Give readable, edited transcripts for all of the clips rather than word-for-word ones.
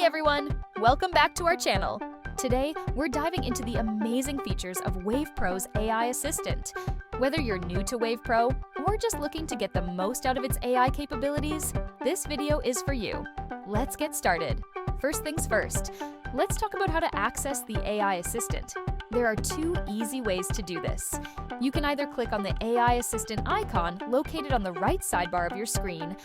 everyone! Welcome back to our channel. Today, we're diving into the amazing features of Wave Pro's AI assistant. Whether you're new to Wave Pro or just looking to get the most out of its AI capabilities, this video is for you. Let's get started. First things first, let's talk about how to access the AI assistant. There are two easy ways to do this. You can either click on the AI assistant icon located on the right sidebar of your screen,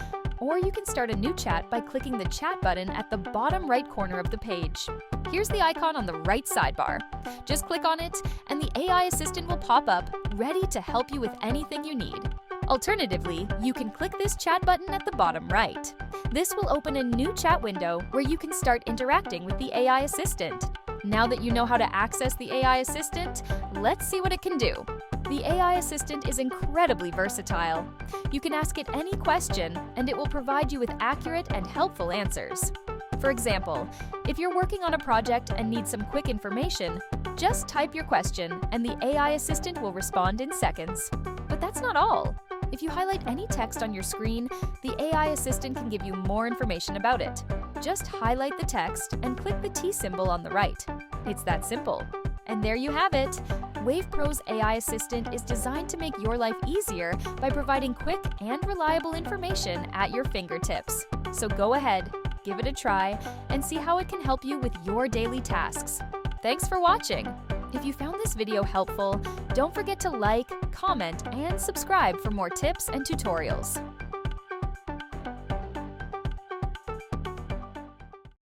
or you can start a new chat by clicking the chat button at the bottom right corner of the page. Here's the icon on the right sidebar. Just click on it, and the AI assistant will pop up, ready to help you with anything you need. Alternatively, you can click this chat button at the bottom right. This will open a new chat window where you can start interacting with the AI assistant. Now that you know how to access the AI assistant, let's see what it can do. The AI assistant is incredibly versatile. You can ask it any question, and it will provide you with accurate and helpful answers. For example, if you're working on a project and need some quick information, just type your question and the AI assistant will respond in seconds. But that's not all. If you highlight any text on your screen, the AI assistant can give you more information about it. Just highlight the text and click the T symbol on the right. It's that simple. And there you have it. Wave Pro's AI assistant is designed to make your life easier by providing quick and reliable information at your fingertips. So go ahead, give it a try, and see how it can help you with your daily tasks. Thanks for watching. If you found this video helpful, don't forget to like, comment, and subscribe for more tips and tutorials.